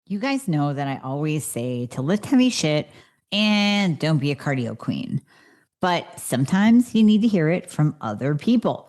You guys know that I always say to lift heavy shit and don't be a cardio queen. But sometimes you need to hear it from other people.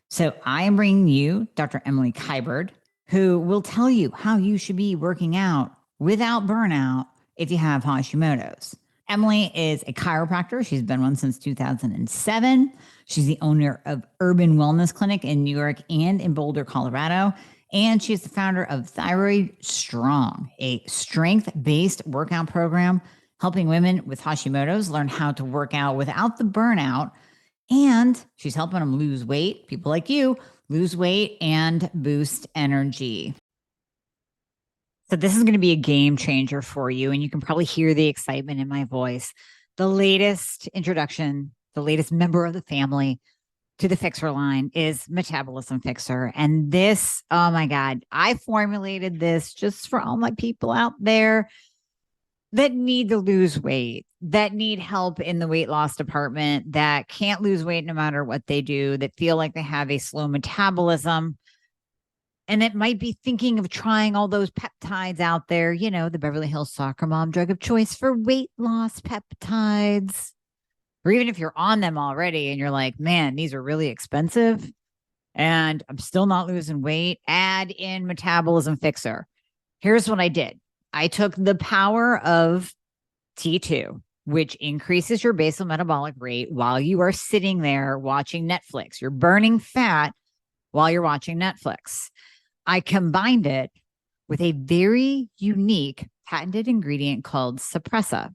So I am bringing you Dr. Emily Kiberd, who will tell you how you should be working out without burnout if you have Hashimoto's. Emily is a chiropractor. She's been one since 2007. She's the owner of Urban Wellness Clinic in New York and in Boulder, Colorado. And she's the founder of Thyroid Strong, a strength-based workout program helping women with Hashimoto's learn how to work out without the burnout. And she's helping them lose weight, people like you, lose weight and boost energy. So this is going to be a game changer for you. And you can probably hear the excitement in my voice. The latest introduction, the latest member of the family to the Fixxr line is Metabolism Fixxr. And this, oh my God, I formulated this just for all my people out there that need to lose weight, that need help in the weight loss department, that can't lose weight no matter what they do, that feel like they have a slow metabolism, and that might be thinking of trying all those peptides out there, you know, the Beverly Hills soccer mom drug of choice for weight loss peptides. Or even if you're on them already and you're like, man, these are really expensive and I'm still not losing weight, add in Metabolism Fixxr. Here's what I did. I took the power of T2, which increases your basal metabolic rate while you are sitting there watching Netflix. You're burning fat while you're watching Netflix. I combined it with a very unique patented ingredient called Suppressa.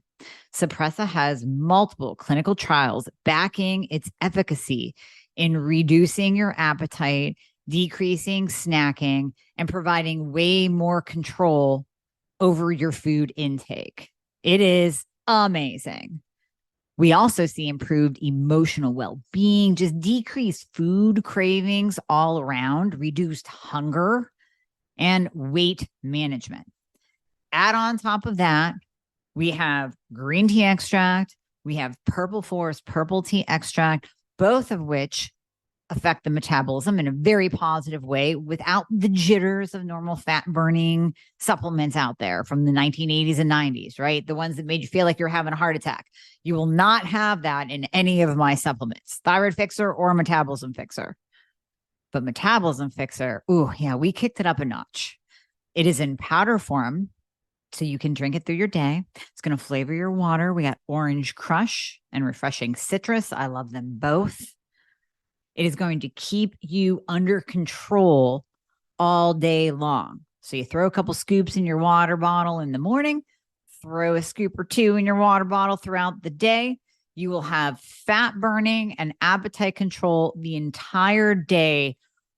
Suppressa has multiple clinical trials backing its efficacy in reducing your appetite, decreasing snacking, and providing way more control over your food intake. It is amazing. We also see improved emotional well-being, just decreased food cravings all around, reduced hunger, and weight management. Add on top of that, we have green tea extract, we have purple forest purple tea extract, both of which affect the metabolism in a very positive way without the jitters of normal fat burning supplements out there from the 1980s and 90s, right? The ones that made you feel like you're having a heart attack. You will not have that in any of my supplements, Thyroid Fixxr or Metabolism Fixxr. But Metabolism Fixxr, ooh, yeah, we kicked it up a notch. It is in powder form, so you can drink it through your day. It's going to flavor your water. We got orange crush and refreshing citrus. I love them both. It is going to keep you under control all day long. So you throw a couple scoops in your water bottle in the morning, throw a scoop or two in your water bottle throughout the day. You will have fat burning and appetite control the entire day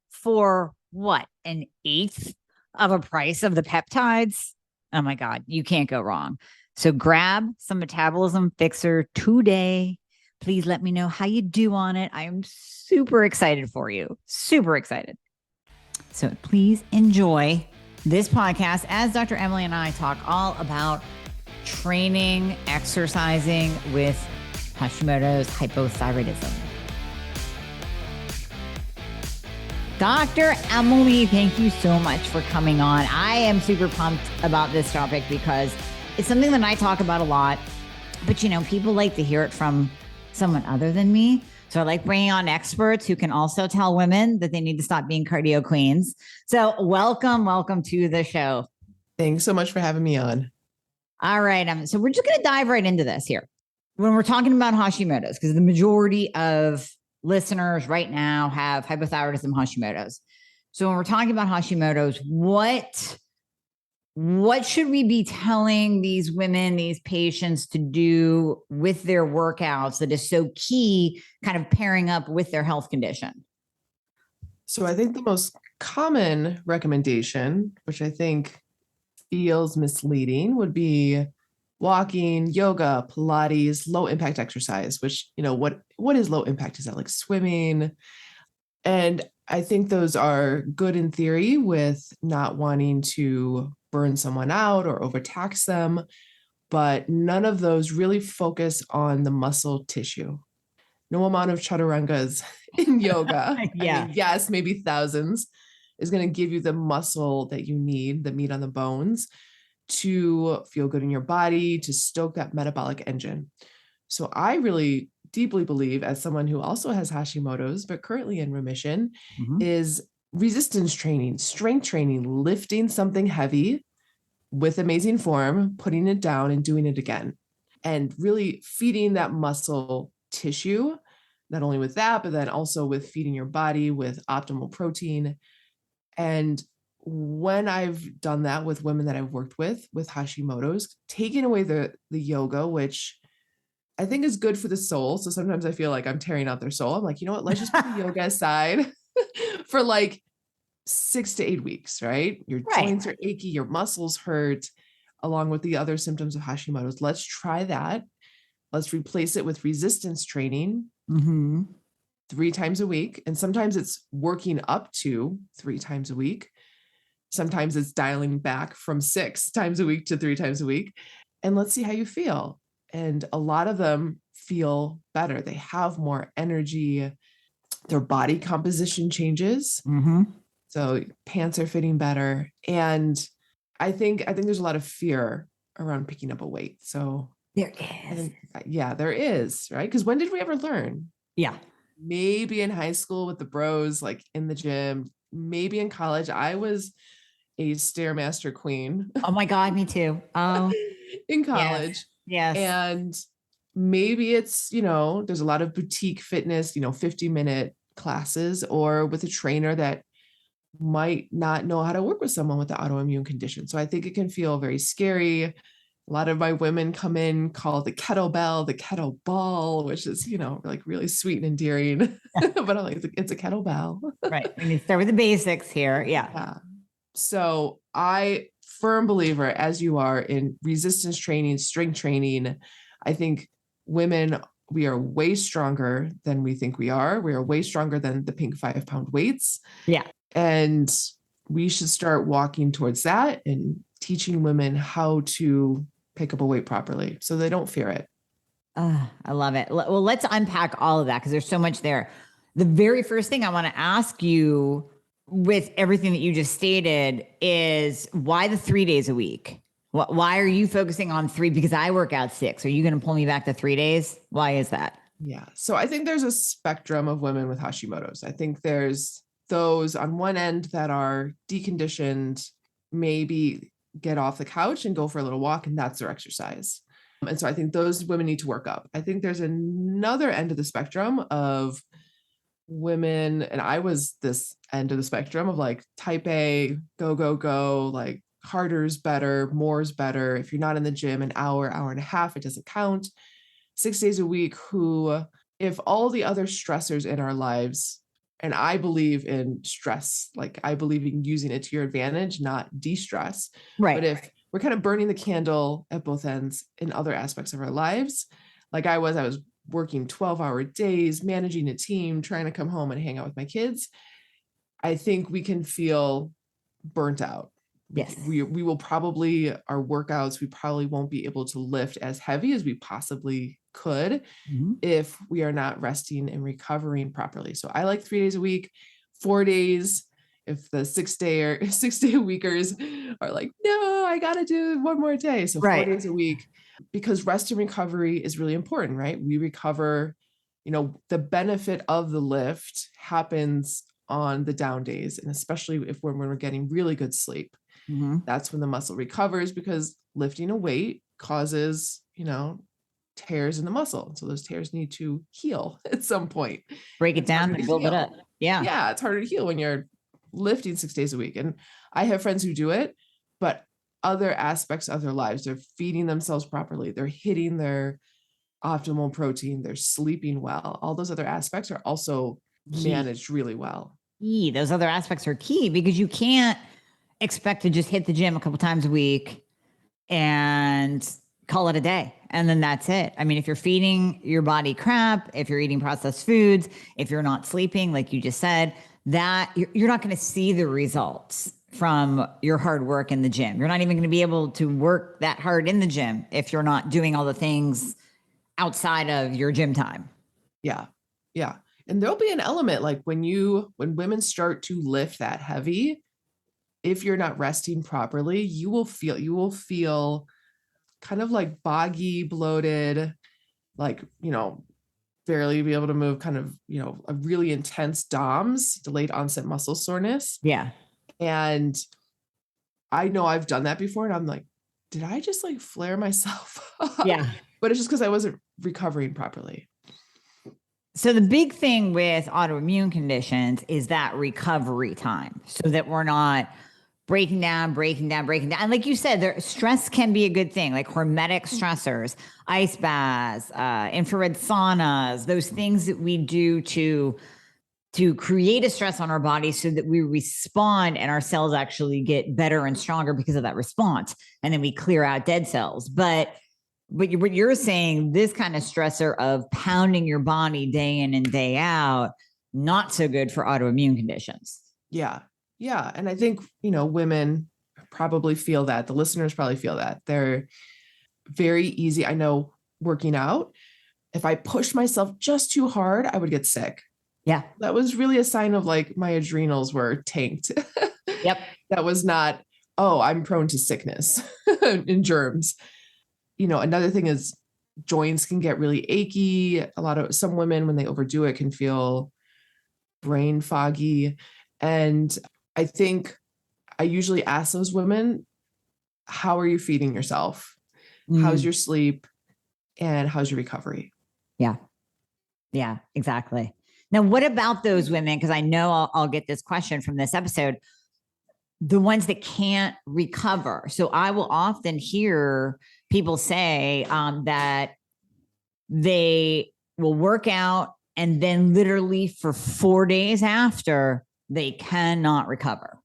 for what? An eighth of a price of the peptides? Oh my God, you can't go wrong. So grab some Metabolism Fixxr today. Please let me know how you do on it. I am super excited for you. Super excited. So please enjoy this podcast as Dr. Emily and I talk all about training, exercising with Hashimoto's hypothyroidism. Dr. Emily, thank you so much for coming on. I am super pumped about this topic because it's something that I talk about a lot, but you know, people like to hear it from someone other than me. So I like bringing on experts who can also tell women that they need to stop being cardio queens. So welcome to the show. Thanks so much for having me on. All right. So we're just going to dive right into this here. When we're talking about Hashimoto's, because the majority of listeners right now have hypothyroidism Hashimoto's. So when we're talking about Hashimoto's, what should we be telling these women, these patients to do with their workouts that is so key, kind of pairing up with their health condition? So I think the most common recommendation, which I think feels misleading, would be walking, yoga, Pilates, low impact exercise, which, you know, what is low impact? Is that like swimming? And I think those are good in theory with not wanting to burn someone out or overtax them, but none of those really focus on the muscle tissue. No amount of chaturangas in yoga. Yeah. I mean, yes, maybe thousands is going to give you the muscle that you need, the meat on the bones. to feel good in your body, to stoke that metabolic engine. So I really deeply believe, as someone who also has Hashimoto's, but currently in remission, is resistance training, strength training, lifting something heavy with amazing form, putting it down and doing it again, and really feeding that muscle tissue, not only with that, but then also with feeding your body with optimal protein. And when I've done that with women that I've worked with Hashimoto's, taking away the yoga, which I think is good for the soul. So sometimes I feel like I'm tearing out their soul. I'm like, you know what? Let's just put the yoga aside for like 6 to 8 weeks, right? Your joints are achy, your muscles hurt, along with the other symptoms of Hashimoto's. Let's try that. Let's replace it with resistance training 3 times a week. And sometimes it's working up to 3 times a week. Sometimes it's dialing back from 6 times a week to 3 times a week. And let's see how you feel. And a lot of them feel better. They have more energy. Their body composition changes. So pants are fitting better. And I think there's a lot of fear around picking up a weight. So there is. There is, right? Because when did we ever learn? Yeah. Maybe in high school with the bros, like in the gym, maybe in college. I was a Stairmaster queen. Oh my God, me too. Oh, in college. Yes. And maybe it's, there's a lot of boutique fitness, 50-minute classes, or with a trainer that might not know how to work with someone with the autoimmune condition. So I think it can feel very scary. A lot of my women come in, call the kettlebell the kettle ball, which is, like really sweet and endearing. But I'm like, it's a kettlebell. Right. We need to start with the basics here. Yeah. So I firm believer, as you are, in resistance training, strength training. I think women, we are way stronger than we think we are. We are way stronger than the pink 5-pound weights. Yeah. And we should start walking towards that and teaching women how to pick up a weight properly so they don't fear it. I love it. Well, let's unpack all of that because there's so much there. The very first thing I want to ask you with everything that you just stated is why the 3 days a week? Why are you focusing on 3? Because I work out 6. Are you going to pull me back to 3 days? Why is that? Yeah. So I think there's a spectrum of women with Hashimoto's. I think there's those on one end that are deconditioned, maybe get off the couch and go for a little walk, and that's their exercise. And so I think those women need to work up. I think there's another end of the spectrum of women, and I was this end of the spectrum of like type A, go, like harder's better, more's better. If you're not in the gym an hour and a half, it doesn't count. 6 days a week, who, if all the other stressors in our lives, and I believe in stress, like I believe in using it to your advantage, not de-stress. Right. But if we're kind of burning the candle at both ends in other aspects of our lives, like I was working 12-hour days, managing a team, trying to come home and hang out with my kids, I think we can feel burnt out. Yes. We will probably, our workouts, we probably won't be able to lift as heavy as we possibly could if we are not resting and recovering properly. So I like 3 days a week, 4 days. If the 6 day weekers are like, no, I got to do one more day. So 4 days a week, because rest and recovery is really important, right? We recover, the benefit of the lift happens on the down days. And especially when we're getting really good sleep, that's when the muscle recovers, because lifting a weight causes, tears in the muscle. So those tears need to heal at some point. Break it down and build it up. Yeah. Yeah. It's harder to heal when you're lifting 6 days a week. And I have friends who do it, but other aspects of their lives, they're feeding themselves properly. They're hitting their optimal protein. They're sleeping well. All those other aspects are also managed really well. Those other aspects are key, because you can't expect to just hit the gym a couple times a week and call it a day, and then that's it. I mean, if you're feeding your body crap, if you're eating processed foods, if you're not sleeping, like you just said, that you're not going to see the results from your hard work in the gym. You're not even going to be able to work that hard in the gym if you're not doing all the things outside of your gym time. Yeah. Yeah. And there'll be an element like when women start to lift that heavy, if you're not resting properly, you will feel kind of like boggy, bloated, like, barely be able to move, kind of, a really intense DOMS, delayed onset muscle soreness. Yeah. And I know I've done that before, and I'm like, did I just like flare myself up? Yeah. But it's just because I wasn't recovering properly. So the big thing with autoimmune conditions is that recovery time, so that we're not breaking down. And like you said, stress can be a good thing, like hormetic stressors, ice baths, infrared saunas, those things that we do to create a stress on our body so that we respond and our cells actually get better and stronger because of that response. And then we clear out dead cells. But what you're saying, this kind of stressor of pounding your body day in and day out, not so good for autoimmune conditions. Yeah. Yeah. And I think, women probably feel that. The listeners probably feel that. They're very easy. I know working out, if I pushed myself just too hard, I would get sick. Yeah. That was really a sign of like my adrenals were tanked. Yep. That was not, oh, I'm prone to sickness and germs. Another thing is joints can get really achy. Some women, when they overdo it, can feel brain foggy. And I think I usually ask those women, how are you feeding yourself? How's your sleep? And how's your recovery? Yeah. Yeah, exactly. Now, what about those women? Because I know I'll get this question from this episode. The ones that can't recover. So I will often hear people say that they will work out and then literally for 4 days after, they cannot recover.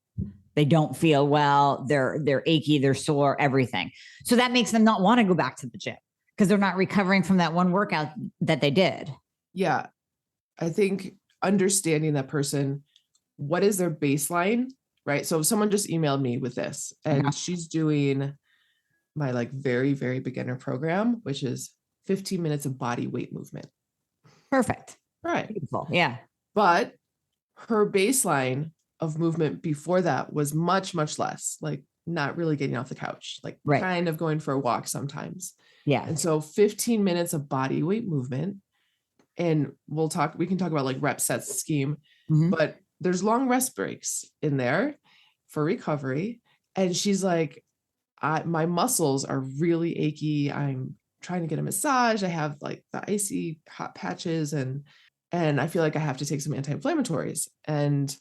They don't feel well. They're achy, they're sore, everything. So that makes them not want to go back to the gym because they're not recovering from that one workout that they did. Yeah. I think understanding that person, what is their baseline, right? So someone just emailed me with this, and she's doing my like very, very beginner program, which is 15 minutes of body weight movement. Perfect. Right. Beautiful. Yeah. But her baseline of movement before that was much, much less, like not really getting off the couch, like kind of going for a walk sometimes. Yeah. And so 15 minutes of body weight movement. And we can talk about like rep sets scheme, but there's long rest breaks in there for recovery. And she's like, my muscles are really achy. I'm trying to get a massage. I have like the icy hot patches and I feel like I have to take some anti-inflammatories. And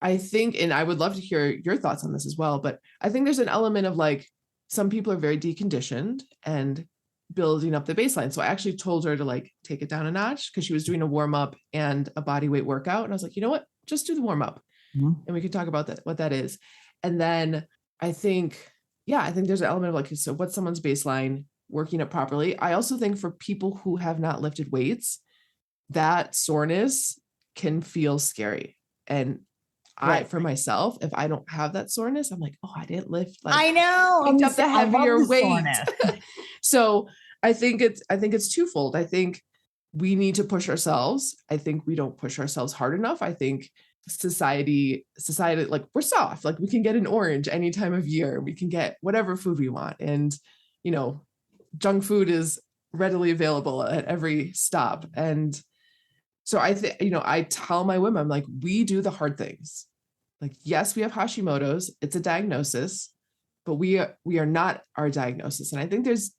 I think, and I would love to hear your thoughts on this as well, but I think there's an element of like, some people are very deconditioned and building up the baseline. So I actually told her to like take it down a notch because she was doing a warm up and a body weight workout. And I was like, you know what, just do the warm up and we can talk about what that is. And then I think there's an element of like, so what's someone's baseline, working it properly. I also think for people who have not lifted weights, that soreness can feel scary. And for myself, if I don't have that soreness, I'm like, oh, I didn't lift. Like, I know. Picked up the heavier weight. So I think it's twofold. I think we need to push ourselves. I think we don't push ourselves hard enough. I think society, like we're soft, like we can get an orange any time of year. We can get whatever food we want. And, junk food is readily available at every stop. And so I think, I tell my women, I'm like, we do the hard things. Like, yes, we have Hashimoto's, it's a diagnosis, but we are not our diagnosis. And I think there's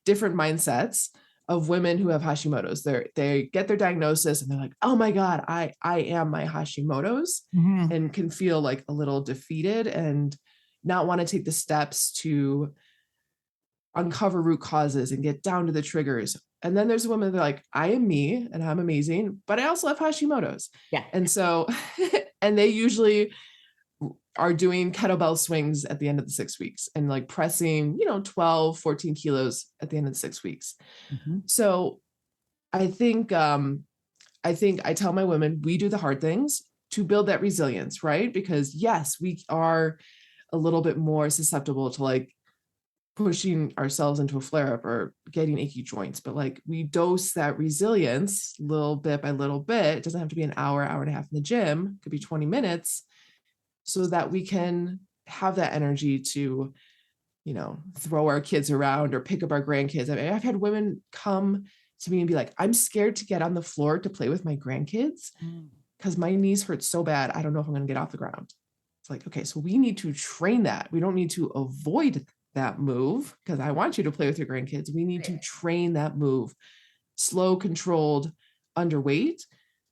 different mindsets of women who have Hashimoto's. They get their diagnosis and they're like, oh my God, I am my Hashimoto's, and can feel like a little defeated and not want to take the steps to uncover root causes and get down to the triggers. And then there's a woman that are like, I am me and I'm amazing, but I also have Hashimoto's. Yeah. And so, and they usually are doing kettlebell swings at the end of the 6 weeks and like pressing, 12, 14 kilos at the end of the 6 weeks. So I think I tell my women, we do the hard things to build that resilience, right? Because yes, we are a little bit more susceptible to like pushing ourselves into a flare up or getting achy joints, but like we dose that resilience little bit by little bit. It doesn't have to be an hour and a half in the gym. It could be 20 minutes so that we can have that energy to, throw our kids around or pick up our grandkids. I mean, I've had women come to me and be like, I'm scared to get on the floor to play with my grandkids because my knees hurt so bad. I don't know if I'm going to get off the ground. It's like, okay, so we need to train that. We don't need to avoid that move because I want you to play with your grandkids. We need to train that move, slow, controlled, underweight,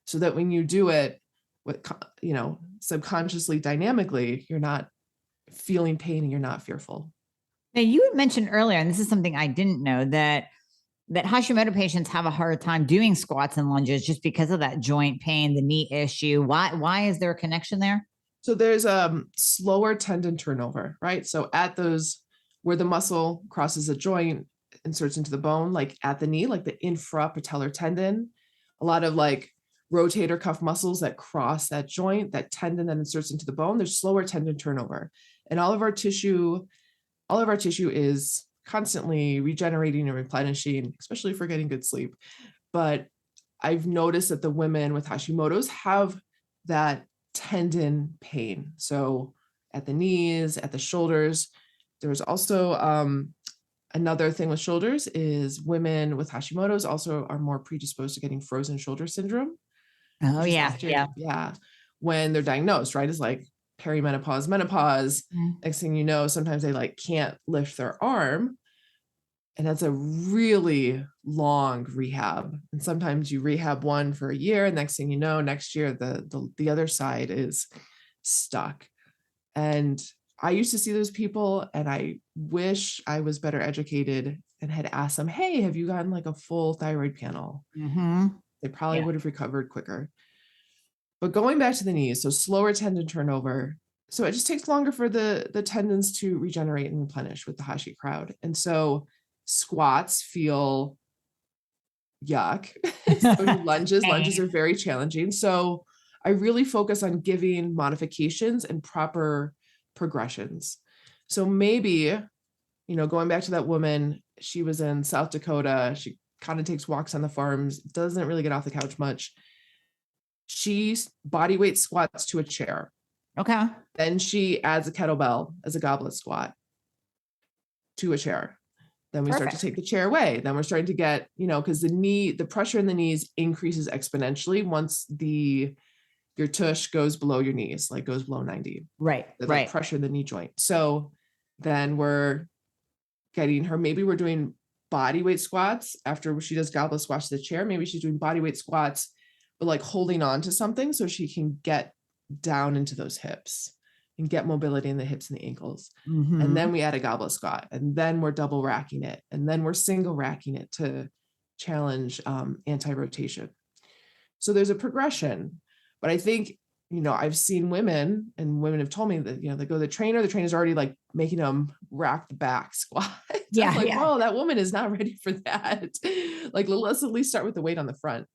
so that when you do it with, subconsciously, dynamically, you're not feeling pain and you're not fearful. Now, you had mentioned earlier, and this is something I didn't know, that Hashimoto patients have a hard time doing squats and lunges just because of that joint pain, the knee issue. Why is there a connection there? So there's slower tendon turnover, right? So at those where the muscle crosses a joint, inserts into the bone, like at the knee, like the infrapatellar tendon, a lot of like rotator cuff muscles that cross that joint, that tendon that inserts into the bone, there's slower tendon turnover. And all of our tissue is constantly regenerating and replenishing, especially if we're getting good sleep. But I've noticed that the women with Hashimoto's have that tendon pain. So at the knees, at the shoulders. There's also another thing with shoulders is women with Hashimoto's also are more predisposed to getting frozen shoulder syndrome. Oh, yeah. Yeah. When they're diagnosed, right? It's like perimenopause, menopause. Next thing you know, sometimes they like can't lift their arm. And that's a really long rehab. And sometimes you rehab one for a year. And next thing you know, next year, the other side is stuck. And I used to see those people and I wish I was better educated and had asked them, hey, have you gotten like a full thyroid panel? They probably would have recovered quicker. But going back to the knees, so slower tendon turnover. So it just takes longer for the tendons to regenerate and replenish with the Hashi crowd. And so squats feel yuck. So lunges are very challenging. So I really focus on giving modifications and proper progressions. So maybe, going back to that woman, she was in South Dakota. She kind of takes walks on the farms, doesn't really get off the couch much. She body weight squats to a chair. Okay. Then she adds a kettlebell as a goblet squat to a chair. Then we start to take the chair away. Then we're starting to get, because the pressure in the knees increases exponentially once your tush goes below your knees, like goes below 90. Right. Like pressure in the knee joint. So then we're getting her, maybe we're doing body weight squats after she does goblet squats to the chair. Maybe she's doing body weight squats, but like holding on to something so she can get down into those hips and get mobility in the hips and the ankles. And then we add a goblet squat, and then we're double racking it. And then we're single racking it to challenge anti-rotation. So there's a progression, but I think, I've seen women have told me that, they go to the trainer's already like making them rack the back squat. Whoa, that woman is not ready for that. Like, let's at least start with the weight on the front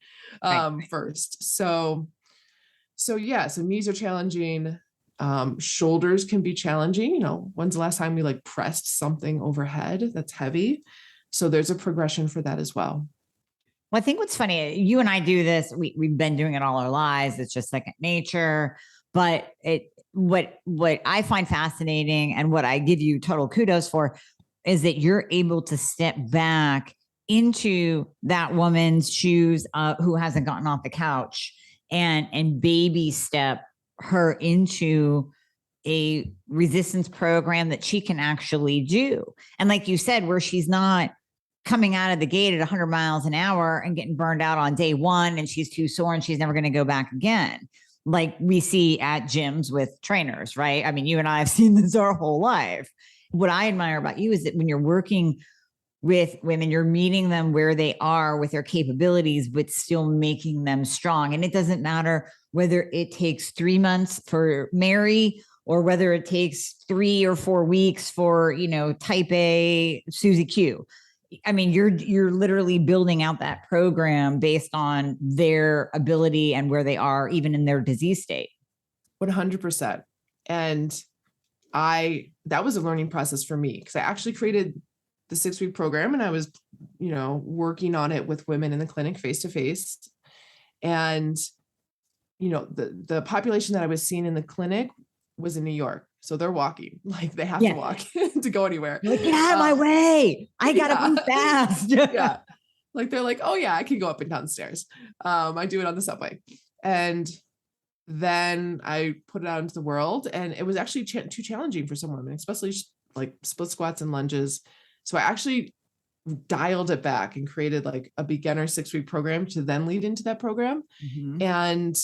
first. So knees are challenging. Shoulders can be challenging. When's the last time we like pressed something overhead that's heavy? So there's a progression for that as well. Well, I think what's funny, you and I do this, we've been doing it all our lives. It's just second nature. But what I find fascinating and what I give you total kudos for is that you're able to step back into that woman's shoes who hasn't gotten off the couch and baby step her into a resistance program that she can actually do. And like you said, where she's not coming out of the gate at 100 miles an hour and getting burned out on day one and she's too sore and she's never going to go back again. Like we see at gyms with trainers, right? I mean, you and I have seen this our whole life. What I admire about you is that when you're working with women, you're meeting them where they are with their capabilities, but still making them strong. And it doesn't matter whether it takes 3 months for Mary or whether it takes 3 or 4 weeks for, type A Susie Q. I mean, you're literally building out that program based on their ability and where they are, even in their disease state. 100%. And that was a learning process for me because I actually created the 6-week program and I was, working on it with women in the clinic face-to-face. And, the population that I was seeing in the clinic was in New York. So they're walking, like they have to walk to go anywhere. You're like, get out of my way. I got to move fast. Yeah. Like they're like, oh yeah, I can go up and down stairs. I do it on the subway. And then I put it out into the world, and it was actually too challenging for some women, especially like split squats and lunges. So I actually dialed it back and created like a beginner 6-week program to then lead into that program. And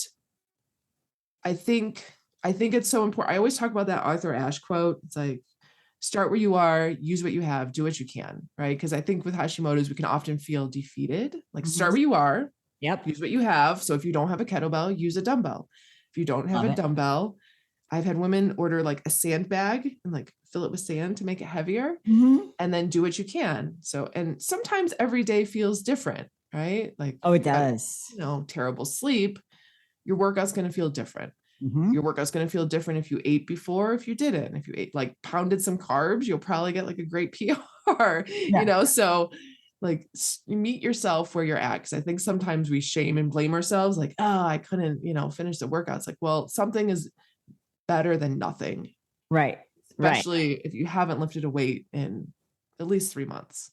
I think it's so important. I always talk about that Arthur Ashe quote. It's like, start where you are, use what you have, do what you can, right? Because I think with Hashimoto's, we can often feel defeated. Like start where you are, use what you have. So if you don't have a kettlebell, use a dumbbell. If you don't have a dumbbell, I've had women order like a sandbag and like fill it with sand to make it heavier, and then do what you can. So, and sometimes every day feels different, right? Like, it does. Terrible sleep, your workout's going to feel different. Your workout's going to feel different if you ate before, if you didn't. If you ate like pounded some carbs, you'll probably get like a great PR, so like meet yourself where you're at. Cause I think sometimes we shame and blame ourselves like, oh, I couldn't, finish the workout. It's like, well, something is better than nothing. Right. Especially if you haven't lifted a weight in at least 3 months.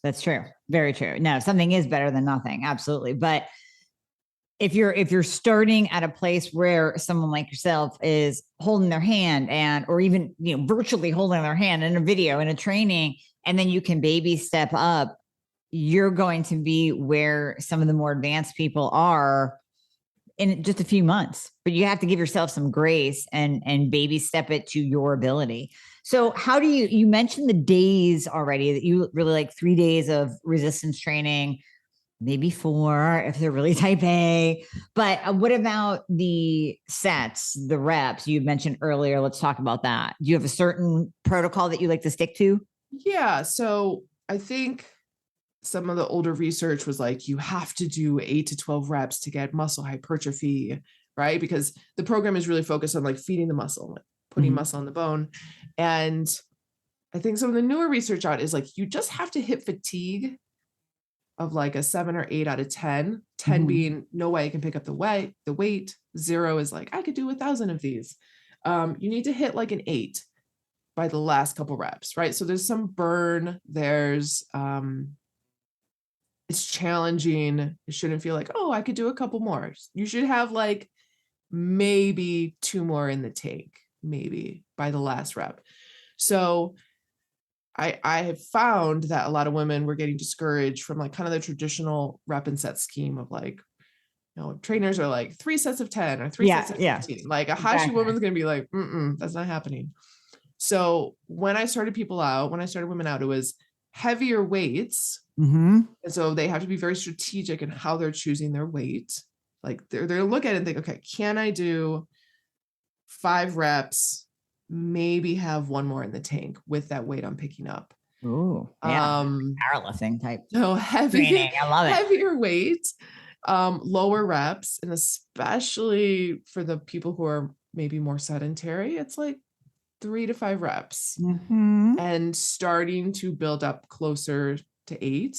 That's true. Very true. No, something is better than nothing. Absolutely. But if you're starting at a place where someone like yourself is holding their hand or even, virtually holding their hand in a video, in a training, and then you can baby step up, you're going to be where some of the more advanced people are in just a few months, but you have to give yourself some grace and baby step it to your ability. So how do you mentioned the days already that you really like 3 days of resistance training, maybe 4 if they're really type A, but what about the sets, the reps you mentioned earlier? Let's talk about that. Do you have a certain protocol that you like to stick to? Yeah. So I think some of the older research was like, you have to do 8 to 12 reps to get muscle hypertrophy, right? Because the program is really focused on like feeding the muscle, like putting muscle on the bone. And I think some of the newer research out is like, you just have to hit fatigue of like a 7 or 8 out of 10, 10 being no way I can pick up the weight. 0 is like, I could do 1,000 of these. You need to hit like an 8 by the last couple reps, right? So there's some burn, there's, it's challenging. It shouldn't feel like, oh, I could do a couple more. You should have like maybe 2 more in the tank, maybe by the last rep. So I have found that a lot of women were getting discouraged from like kind of the traditional rep and set scheme of like, trainers are like 3 sets of 10 or 3 sets of 15. Like a Hashi woman's going to be like, that's not happening. So when I started women out, it was heavier weights. And so they have to be very strategic in how they're choosing their weight. Like they're look at it and think, okay, can I do 5 reps, maybe have 1 more in the tank with that weight I'm picking up? Ooh, yeah. Powerlifting type. So heavy training. I love it. Heavier weight, lower reps, and especially for the people who are maybe more sedentary, it's like 3 to 5 reps and starting to build up closer to 8,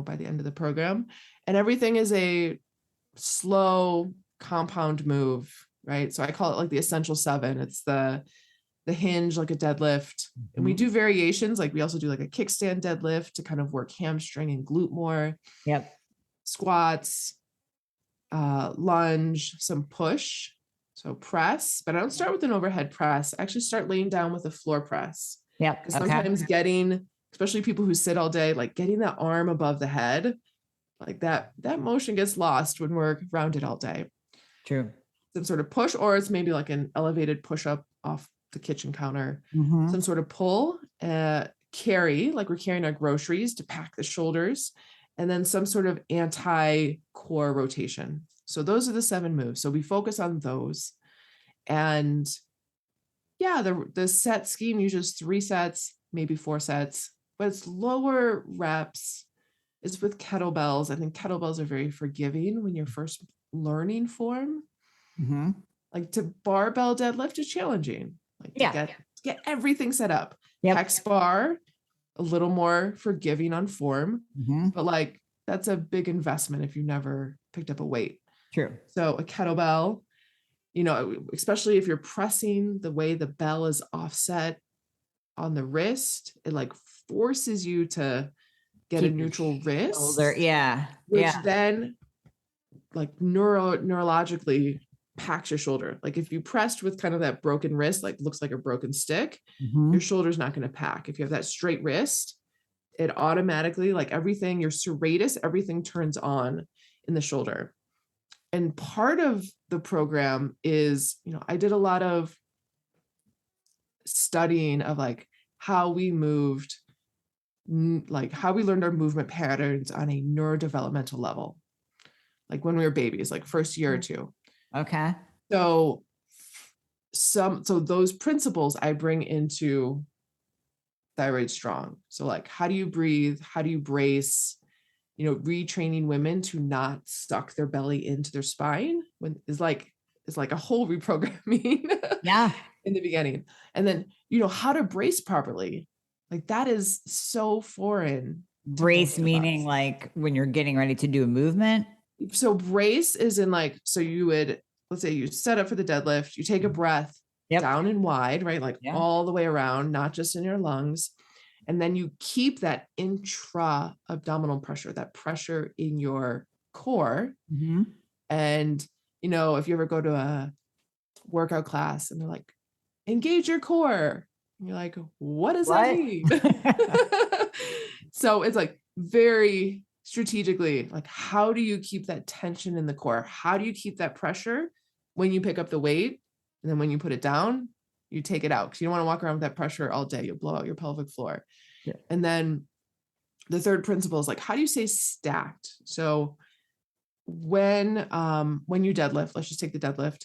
by the end of the program. And everything is a slow compound move, right? So I call it like the essential 7. It's the hinge, like a deadlift. And we do variations. Like we also do like a kickstand deadlift to kind of work hamstring and glute more. Yep. Squats, lunge, some push. So press, but I don't start with an overhead press. I actually start laying down with a floor press. Yeah. Because sometimes especially people who sit all day, like getting that arm above the head, like that motion gets lost when we're rounded all day. True. Some sort of push, or it's maybe like an elevated push up off the kitchen counter, some sort of pull, carry, like we're carrying our groceries to pack the shoulders, and then some sort of anti-core rotation. So those are the 7 moves. So we focus on those. And yeah, the set scheme usually is 3 sets, maybe 4 sets, but it's lower reps. It's with kettlebells. I think kettlebells are very forgiving when you're first learning form. Like to barbell deadlift is challenging. Like to get everything set up. Hex bar, a little more forgiving on form, but like that's a big investment if you never picked up a weight. True. So a kettlebell, especially if you're pressing the way the bell is offset on the wrist, it like forces you to get a neutral wrist, shoulder. Yeah. which then like neurologically packs your shoulder. Like if you pressed with kind of that broken wrist, like looks like a broken stick, your shoulder's not going to pack. If you have that straight wrist, it automatically, like everything, your serratus, everything turns on in the shoulder. And part of the program is, I did a lot of studying of like how we moved, like how we learned our movement patterns on a neurodevelopmental level, like when we were babies, like first year or two. Okay. So those principles I bring into Thyroid Strong. So like, how do you breathe? How do you brace? Retraining women to not suck their belly into their spine is like a whole reprogramming in the beginning. And then, how to brace properly. Like that is so foreign. Brace meaning like when you're getting ready to do a movement. So brace is in like, so you would, let's say you set up for the deadlift, you take a breath down and wide, right? Like all the way around, not just in your lungs. And then you keep that intra-abdominal pressure, that pressure in your core. And, if you ever go to a workout class and they're like, engage your core. And you're like, what does that mean? So it's like very strategically, like, how do you keep that tension in the core? How do you keep that pressure when you pick up the weight? And then when you put it down, you take it out because you don't want to walk around with that pressure all day. You'll blow out your pelvic floor. Yeah. And then the third principle is like, how do you stay stacked? So when you deadlift, let's just take the deadlift.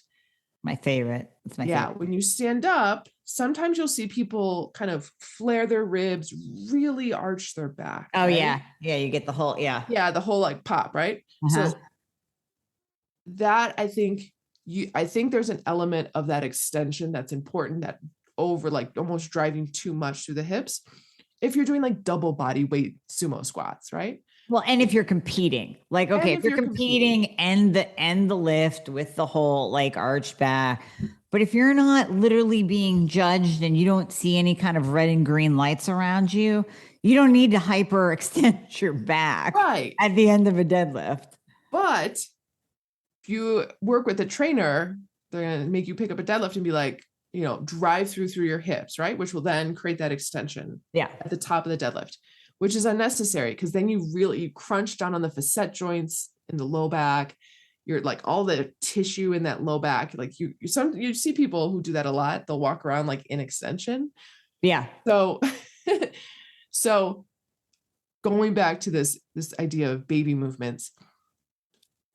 My favorite. It's my favorite. When you stand up, sometimes you'll see people kind of flare their ribs, really arch their back. Oh, right? Yeah. You get the whole, the whole like pop, right? So that I think there's an element of that extension that's important, that over like almost driving too much through the hips. If you're doing like double body weight sumo squats, right? Well, and if you're competing, like, okay, if you're competing and the lift with the whole like arch back, but if you're not literally being judged and you don't see any kind of red and green lights around you, you don't need to hyperextend your back at the end of a deadlift. But if you work with a trainer, they're going to make you pick up a deadlift and be like, drive through your hips, right? Which will then create that extension at the top of the deadlift, which is unnecessary because then you crunch down on the facet joints in the low back. You're like all the tissue in that low back. Like you see people who do that a lot. They'll walk around like in extension. Yeah. So going back to this idea of baby movements,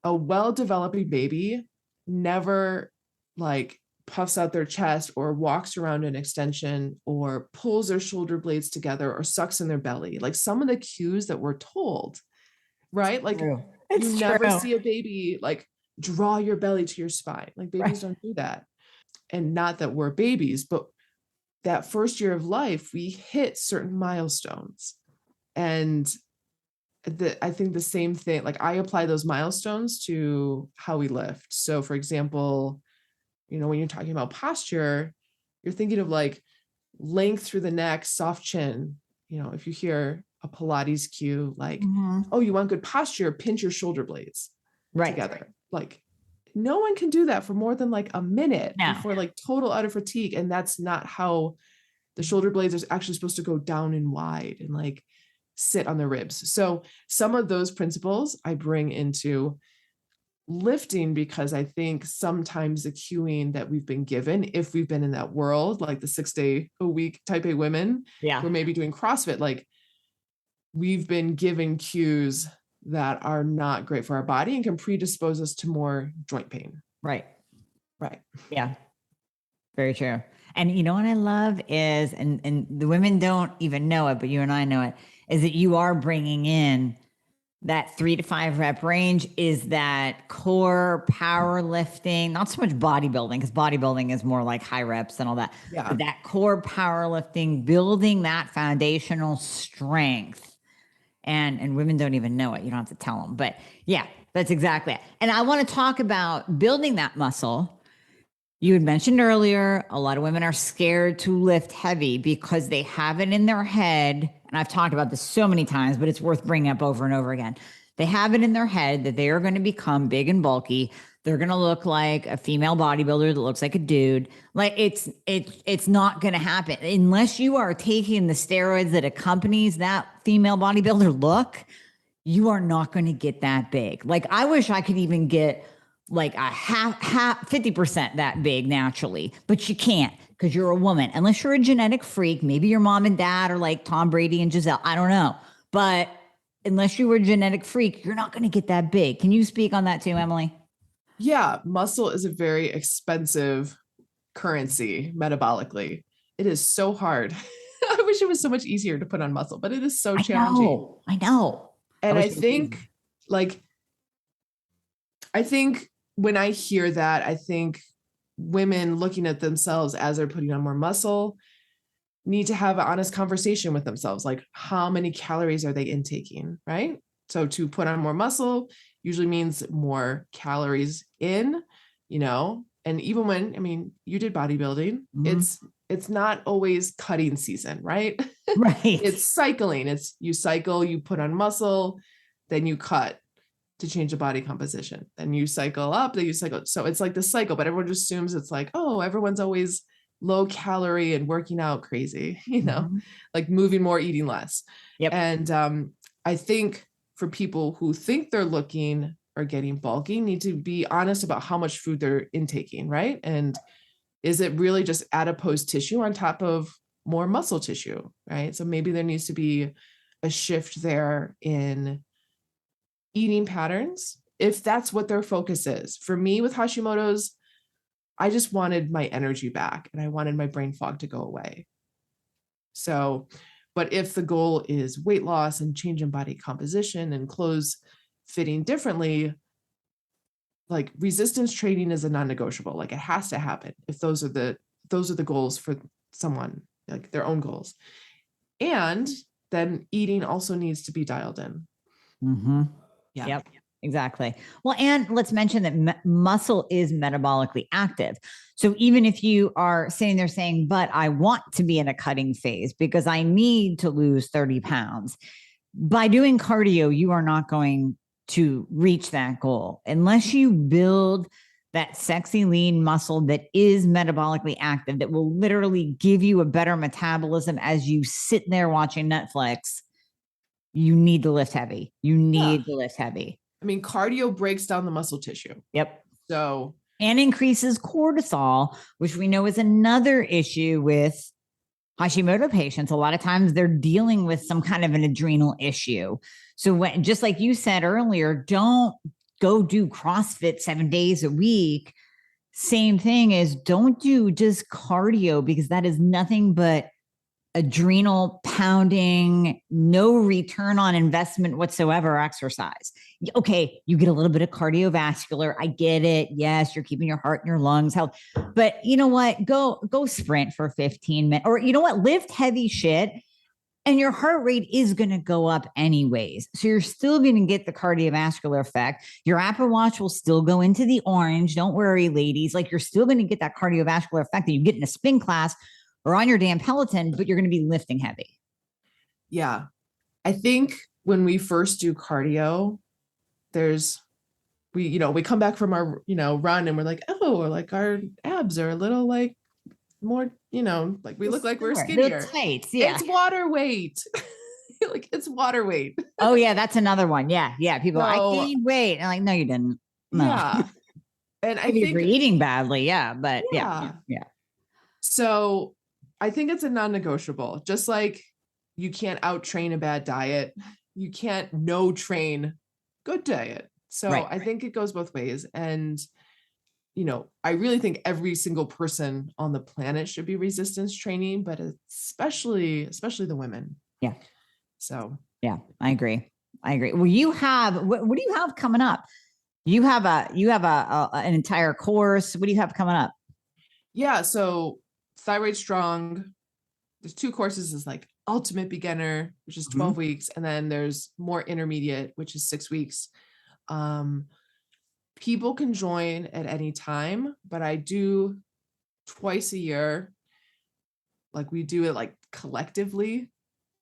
a well-developing baby never like puffs out their chest or walks around in extension or pulls their shoulder blades together or sucks in their belly. Like some of the cues that we're told, right? Like you never see a baby like draw your belly to your spine. Like babies don't do that. And not that we're babies, but that first year of life, we hit certain milestones. And I think the same thing, like I apply those milestones to how we lift. So for example, when you're talking about posture, you're thinking of like length through the neck, soft chin. If you hear a Pilates cue, like, oh, you want good posture, pinch your shoulder blades together. Like no one can do that for more than like a minute before like total utter fatigue. And that's not how the shoulder blades are actually supposed to go down and wide and like sit on the ribs. So some of those principles I bring into lifting because I think sometimes the cueing that we've been given, if we've been in that world, like the 6 day a week type A women, who are maybe doing CrossFit, like we've been given cues that are not great for our body and can predispose us to more joint pain. Right. Yeah. Very true. And you know what I love is, and the women don't even know it, but you and I know it, is that you are bringing in that 3 to 5 rep range, is that core powerlifting, not so much bodybuilding, because bodybuilding is more like high reps and all that. Yeah. But that core powerlifting, building that foundational strength. And women don't even know it. You don't have to tell them. But yeah, that's exactly it. And I want to talk about building that muscle You had mentioned earlier, a lot of women are scared to lift heavy because they have it in their head. And I've talked about this so many times, but it's worth bringing up over and over again. They have it in their head that they are going to become big and bulky. They're going to look like a female bodybuilder that looks like a dude. Like it's not going to happen unless you are taking the steroids that accompanies that female bodybuilder look. You are not going to get that big. Like I wish I could even get like a half 50% that big naturally, but you can't because you're a woman. Unless you're a genetic freak, maybe your mom and dad are like Tom Brady and Giselle. I don't know. But unless you were a genetic freak, you're not going to get that big. Can you speak on that too, Emily? Yeah, muscle is a very expensive currency metabolically. It is so hard. I wish it was so much easier to put on muscle, but it is so challenging. I know. And I think like I think when I hear that, I think women looking at themselves as they're putting on more muscle need to have an honest conversation with themselves. Like, how many calories are they intaking? Right. So to put on more muscle usually means more calories in, and even when, I mean, you did bodybuilding, it's not always cutting season, right? Right. It's cycling. It's you cycle, you put on muscle, then you cut to change the body composition. Then you cycle up, then you cycle. So it's like the cycle, but everyone just assumes it's like, oh, everyone's always low calorie and working out crazy, like moving more, eating less. Yep. And I think for people who think they're looking or getting bulky, need to be honest about how much food they're intaking, right? And is it really just adipose tissue on top of more muscle tissue, right? So maybe there needs to be a shift there in eating patterns, if that's what their focus is. For me with Hashimoto's, I just wanted my energy back and I wanted my brain fog to go away. So, but if the goal is weight loss and change in body composition and clothes fitting differently, like resistance training is a non-negotiable. Like it has to happen if those are the goals for someone, like their own goals. And then eating also needs to be dialed in. Mm-hmm. Yeah. Yep. Exactly. Well, and let's mention that muscle is metabolically active. So even if you are sitting there saying, but I want to be in a cutting phase because I need to lose 30 pounds, by doing cardio, you are not going to reach that goal unless you build that sexy lean muscle that is metabolically active, that will literally give you a better metabolism as you sit there watching Netflix. You need to lift heavy. You need to lift heavy. I mean, cardio breaks down the muscle tissue. Yep. So, and increases cortisol, which we know is another issue with Hashimoto patients. A lot of times they're dealing with some kind of an adrenal issue. So when, just like you said earlier, don't go do CrossFit 7 days a week. Same thing is don't do just cardio because that is nothing but adrenal pounding, no return on investment whatsoever exercise. Okay, you get a little bit of cardiovascular. I get it. Yes, you're keeping your heart and your lungs healthy. But you know what? Go sprint for 15 minutes. Or you know what? Lift heavy shit. And your heart rate is going to go up anyways. So you're still going to get the cardiovascular effect. Your Apple Watch will still go into the orange. Don't worry, ladies. Like you're still going to get that cardiovascular effect that you get in a spin class or on your damn Peloton, but you're going to be lifting heavy. Yeah. I think when we first do cardio, we come back from our, run and we're like, oh, or like our abs are a little like more, like we look like we're skinnier. Tight, yeah. It's water weight. Like it's water weight. Oh yeah. That's another one. Yeah. Yeah. People, I gained weight. And like, no, you didn't. No. Yeah. And I think you're eating badly. Yeah. But yeah. So I think it's a non-negotiable, just like you can't out-train a bad diet. You can't no train good diet. So I think it goes both ways. And, I really think every single person on the planet should be resistance training, but especially the women. Yeah. So, yeah, I agree. Well, you have, what do you have coming up? You have an entire course. What do you have coming up? Yeah. So Thyroid Strong, there's 2 courses. Is like ultimate beginner, which is 12 weeks. And then there's more intermediate, which is 6 weeks. People can join at any time, but I do twice a year. Like we do it like collectively.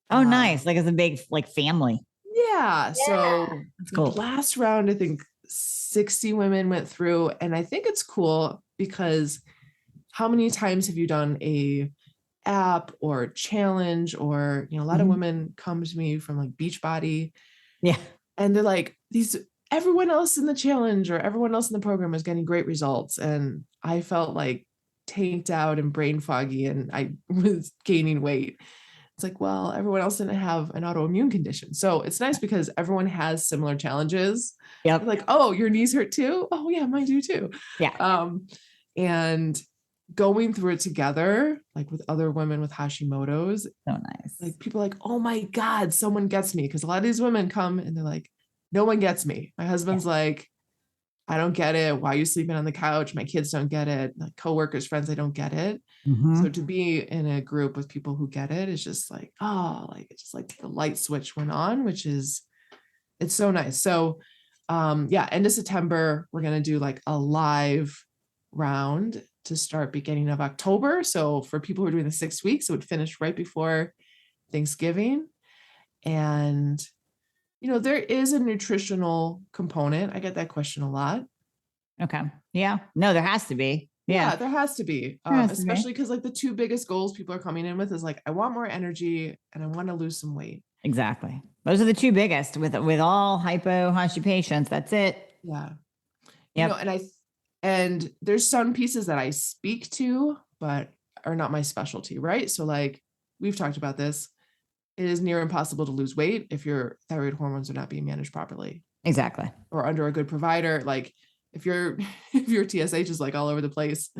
Oh, nice. Like as a big like family. Yeah. So That's the cool. last round, I think 60 women went through. And I think it's cool because how many times have you done a app or challenge or, a lot of women come to me from like Beachbody. Yeah. And they're like, everyone else in the challenge or everyone else in the program is getting great results. And I felt like tanked out and brain foggy and I was gaining weight. It's like, well, everyone else didn't have an autoimmune condition. So it's nice because everyone has similar challenges. Yep. Like, oh, your knees hurt too? Oh yeah, mine do too. Yeah. And going through it together, like with other women with Hashimoto's. So nice. Like people are like, oh my God, someone gets me. Because a lot of these women come and they're like, no one gets me. My husband's like, I don't get it. Why are you sleeping on the couch? My kids don't get it. Like coworkers, friends, they don't get it. So to be in a group with people who get it is just like, oh, like it's just like the light switch went on, it's so nice. So end of September, we're gonna do like a live round to start beginning of October. So for people who are doing the 6 weeks, it would finish right before Thanksgiving. And there is a nutritional component. I get that question a lot. Okay. Yeah. No, there has to be. Yeah, there has to be. Especially because like the two biggest goals people are coming in with is like, I want more energy and I want to lose some weight. Exactly. Those are the two biggest with all Hashi patients. That's it. Yeah. Yep. And there's some pieces that I speak to, but are not my specialty, right? So like we've talked about this. It is near impossible to lose weight if your thyroid hormones are not being managed properly. Exactly. Or under a good provider. Like if your TSH is like all over the place.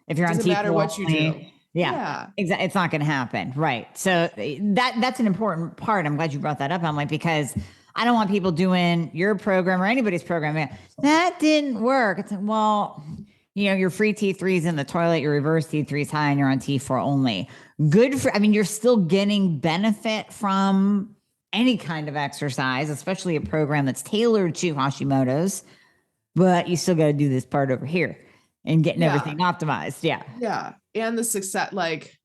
If you're on doesn't matter what you do. Yeah. Exactly. It's not going to happen. Right. So that's an important part. I'm glad you brought that up. I'm like, because I don't want people doing your program or anybody's program. That didn't work. It's like, well, your free T3 is in the toilet, your reverse T3 is high and you're on T4 only. You're still getting benefit from any kind of exercise, especially a program that's tailored to Hashimoto's, but you still got to do this part over here and getting everything optimized. Yeah. Yeah. And the success, like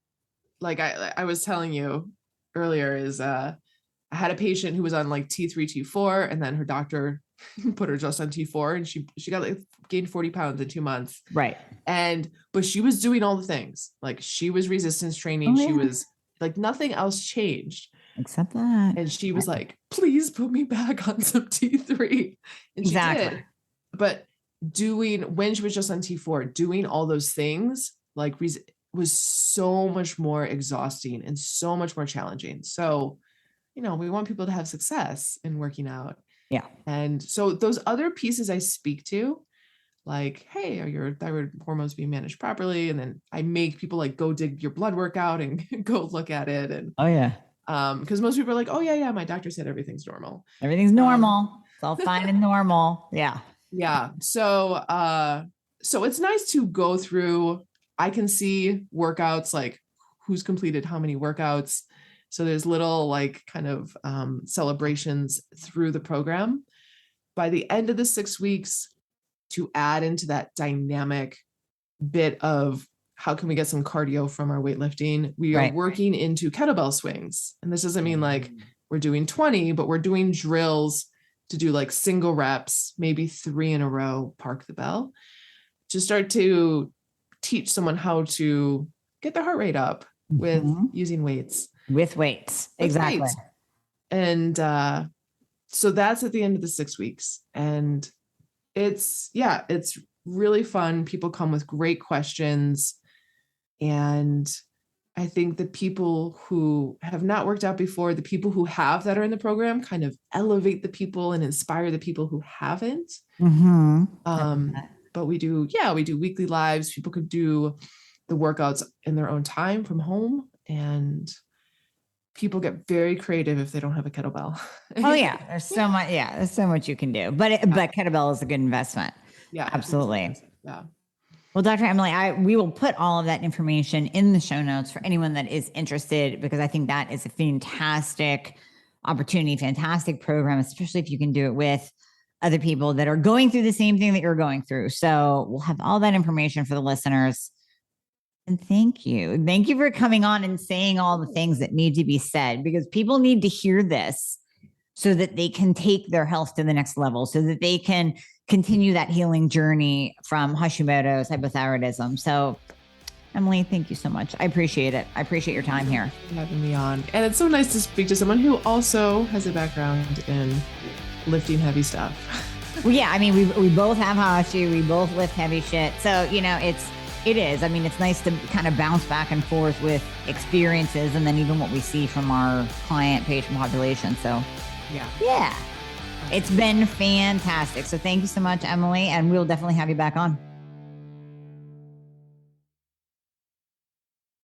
I was telling you earlier is, I had a patient who was on like T3, T4, and then her doctor put her just on T4 and she got like gained 40 pounds in 2 months. Right. But she was doing all the things. Like she was resistance training. She was like, nothing else changed. Except that. And she was like, please put me back on some T3. And she did. But when she was just on T4, doing all those things like was so much more exhausting and so much more challenging. So, we want people to have success in working out. Yeah. And so those other pieces I speak to, like, hey, are your thyroid hormones being managed properly? And then I make people like go dig your blood work out and go look at it. And because most people are like, oh yeah, my doctor said everything's normal. Everything's normal. It's all fine and normal. Yeah. Yeah. So it's nice to go through. I can see workouts, like who's completed how many workouts. So there's little like kind of celebrations through the program. By the end of the 6 weeks, to add into that dynamic bit of how can we get some cardio from our weightlifting, we are working into kettlebell swings. And this doesn't mean like we're doing 20, but we're doing drills to do like single reps, maybe 3 in a row, park the bell, to start to teach someone how to get their heart rate up with using weights. With weights. Exactly. Weights. And so that's at the end of the 6 weeks. And it's really fun. People come with great questions. And I think the people who have not worked out before, the people who have that are in the program kind of elevate the people and inspire the people who haven't. But we do weekly lives. People could do the workouts in their own time from home, and people get very creative if they don't have a kettlebell. Oh yeah. There's so much. Yeah. There's so much you can do, but kettlebell is a good investment. Yeah, absolutely. Yeah. Well, Dr. Emily, we will put all of that information in the show notes for anyone that is interested, because I think that is a fantastic opportunity, fantastic program, especially if you can do it with other people that are going through the same thing that you're going through. So we'll have all that information for the listeners. And thank you. Thank you for coming on and saying all the things that need to be said, because people need to hear this so that they can take their health to the next level, so that they can continue that healing journey from Hashimoto's, hypothyroidism. So, Emily, thank you so much. I appreciate it. I appreciate your time here. Thank you for having me on. And it's so nice to speak to someone who also has a background in lifting heavy stuff. Well, yeah, I mean, we both have Hashi, we both lift heavy shit. So, you know, it is. I mean, it's nice to kind of bounce back and forth with experiences and then even what we see from our client patient population. So, yeah, it's been fantastic. So thank you so much, Emily. And we'll definitely have you back on.